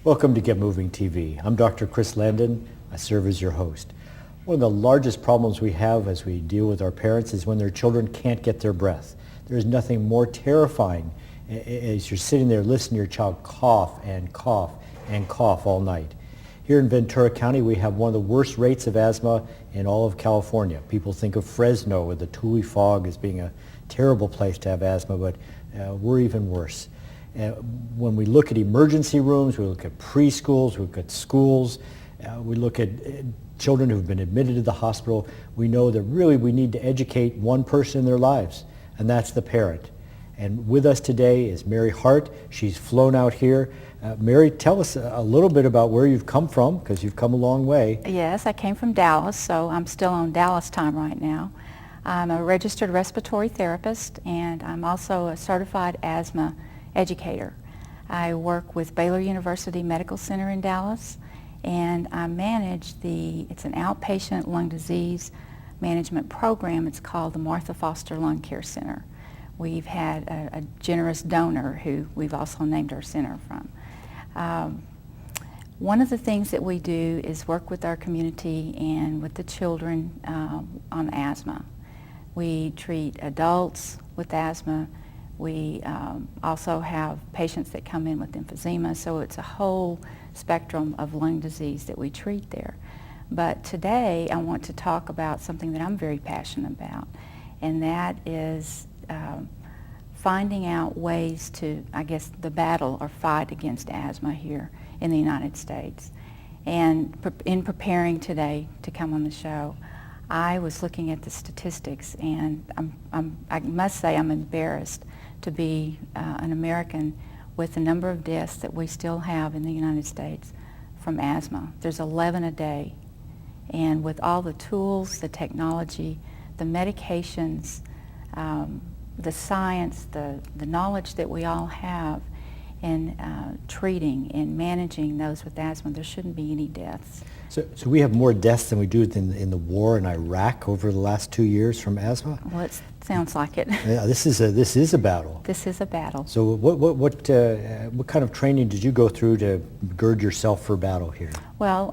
Welcome to Get Moving TV. I'm Dr. Chris Landon. I serve as your host. One of the largest problems we have as we deal with our parents is when their children can't get their breath. There's nothing more terrifying as you're sitting there listening to your child cough and cough and cough all night. Here in Ventura County, we have one of the worst rates of asthma in all of California. People think of Fresno with the Tule fog as being a terrible place to have asthma, but we're even worse. When we look at emergency rooms, we look at preschools, we look at schools, we look at children who've been admitted to the hospital, we know that really we need to educate one person in their lives, and that's the parent. And with us today is Mary Hart. She's flown out here. Mary, tell us a little bit about where you've come from, because you've come a long way. Yes, I came from Dallas, so I'm still on Dallas time right now. I'm a registered respiratory therapist, and I'm also a certified asthma educator. I work with Baylor University Medical Center in Dallas, and I manage it's an outpatient lung disease management program. It's called the Martha Foster Lung Care Center. We've had a generous donor who we've also named our center from. One of the things that we do is work with our community and with the children on asthma. We treat adults with asthma. We also have patients that come in with emphysema, so it's a whole spectrum of lung disease that we treat there. But today I want to talk about something that I'm very passionate about, and that is finding out ways to, the battle or fight against asthma here in the United States. And in preparing today to come on the show, I was looking at the statistics, and I must say I'm embarrassed to be an American with the number of deaths that we still have in the United States from asthma. There's 11 a day. And with all the tools, the technology, the medications, the science, the knowledge that we all have in treating and managing those with asthma, there shouldn't be any deaths. So we have more deaths than we do in the war in Iraq over the last 2 years from asthma? Well, it sounds like it. Yeah, this is a battle. This is a battle. So what kind of training did you go through to gird yourself for battle here? Well,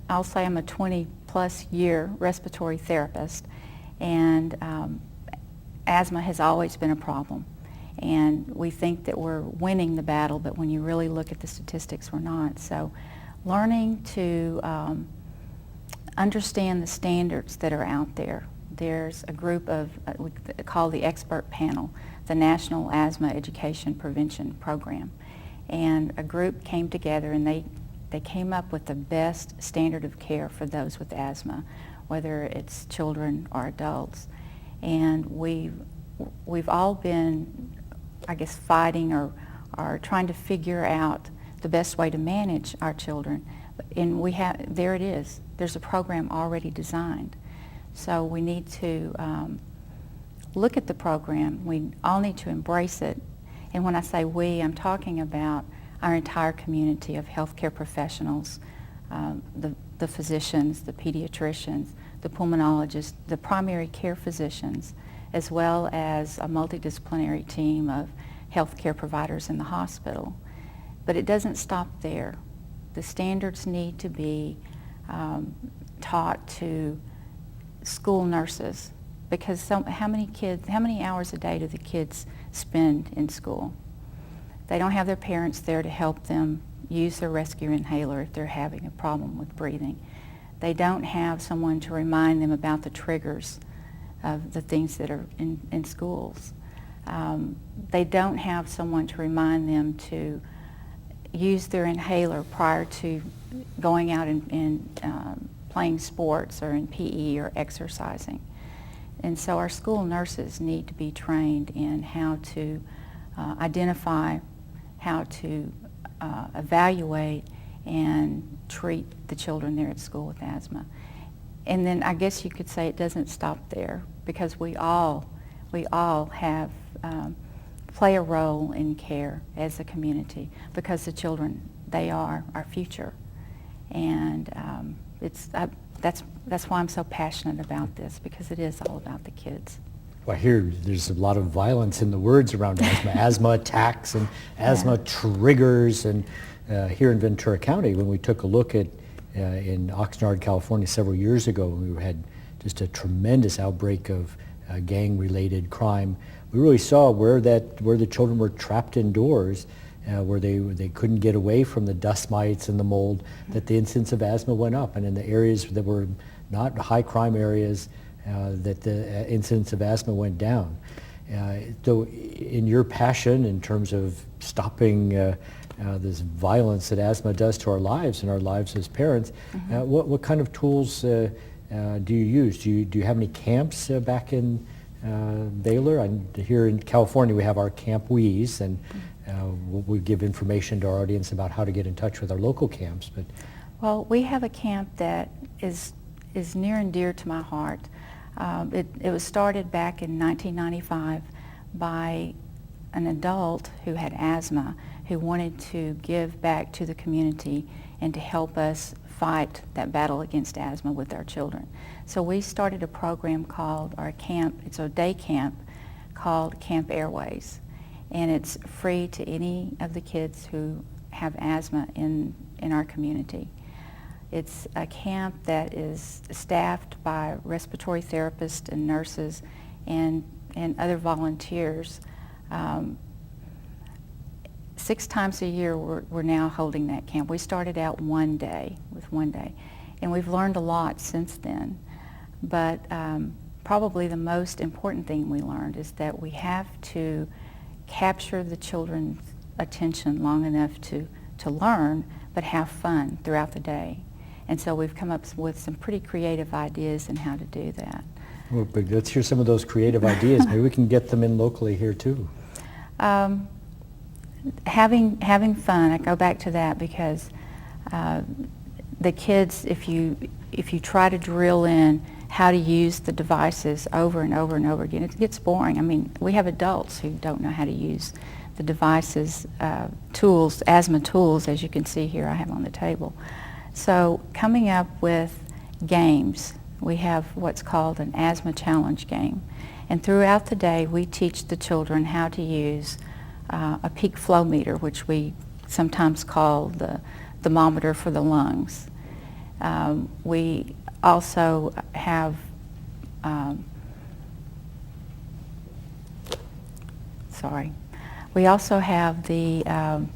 I'll say I'm a 20-plus year respiratory therapist, and asthma has always been a problem. And we think that we're winning the battle, but when you really look at the statistics, we're not. So learning to understand the standards that are out there. There's a group of, we call the expert panel, the National Asthma Education Prevention Program. And a group came together, and they came up with the best standard of care for those with asthma, whether it's children or adults. And we've all been, fighting or trying to figure out the best way to manage our children. And there it is. There's a program already designed. So we need to look at the program. We all need to embrace it. And when I say we, I'm talking about our entire community of healthcare professionals, the physicians, the pediatricians, the pulmonologists, the primary care physicians, as well as a multidisciplinary team of healthcare providers in the hospital. But it doesn't stop there. The standards need to be taught to school nurses, because how many hours a day do the kids spend in school? They don't have their parents there to help them use their rescue inhaler if they're having a problem with breathing. They don't have someone to remind them about the triggers of the things that are in schools. They don't have someone to remind them to use their inhaler prior to going out and playing sports or in PE or exercising. And so our school nurses need to be trained in how to identify, how to evaluate and treat the children there at school with asthma. And then I guess you could say it doesn't stop there, because we all have play a role in care as a community, because the children, they are our future. And that's why I'm so passionate about this, because it is all about the kids. Well, I hear there's a lot of violence in the words around asthma, asthma attacks and asthma triggers, and here in Ventura County, when we took a look at in Oxnard, California several years ago, when we had just a tremendous outbreak of gang-related crime, we really saw where the children were trapped indoors, where they couldn't get away from the dust mites and the mold, that the incidence of asthma went up. And in the areas that were not high crime areas, that the incidence of asthma went down. So in your passion in terms of stopping this violence that asthma does to our lives and our lives as parents, what kind of tools do you use? Do you have any camps back in Baylor? And here in California we have our Camp Wees, and we give information to our audience about how to get in touch with our local camps. But well, we have a camp that is near and dear to my heart. It was started back in 1995 by an adult who had asthma, who wanted to give back to the community and to help us fight that battle against asthma with our children. So we started a program called our camp, it's a day camp called Camp Airways, and it's free to any of the kids who have asthma in our community. It's a camp that is staffed by respiratory therapists and nurses and other volunteers. 6 times a year we're now holding that camp. We started out with one day, and we've learned a lot since then. But probably the most important thing we learned is that we have to capture the children's attention long enough to learn, but have fun throughout the day. And so we've come up with some pretty creative ideas on how to do that. Well, but let's hear some of those creative ideas. Maybe we can get them in locally here too. Having fun, I go back to that because the kids, if you try to drill in how to use the devices over and over and over again, it gets boring. I mean, we have adults who don't know how to use the devices, tools, asthma tools, as you can see here I have on the table. So coming up with games, we have what's called an asthma challenge game. And throughout the day we teach the children how to use a peak flow meter, which we sometimes call the thermometer for the lungs. We also have the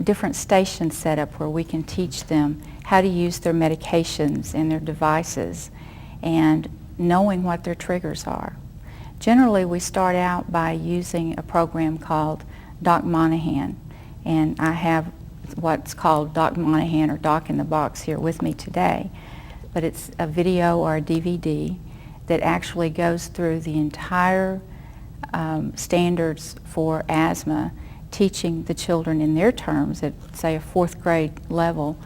different stations set up where we can teach them how to use their medications and their devices and knowing what their triggers are. Generally, we start out by using a program called Doc Monaghan, and I have what's called Doc Monaghan or Doc in the Box here with me today. But it's a video or a DVD that actually goes through the entire standards for asthma, teaching the children in their terms at, say, a 4th grade level,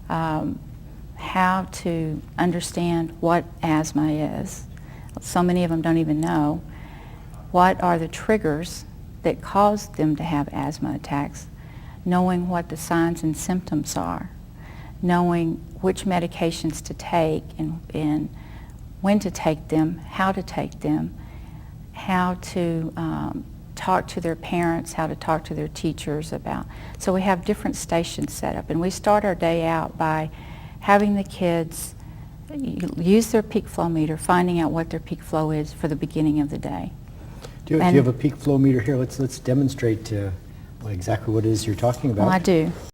how to understand what asthma is. So many of them don't even know. What are the triggers that cause them to have asthma attacks? Knowing what the signs and symptoms are. Knowing which medications to take and when to take them, how to take them, how to talk to their parents, how to talk to their teachers about. So we have different stations set up, and we start our day out by having the kids use their peak flow meter, finding out what their peak flow is for the beginning of the day. Do you have a peak flow meter here? Let's demonstrate exactly what it is you're talking about. Well, I do.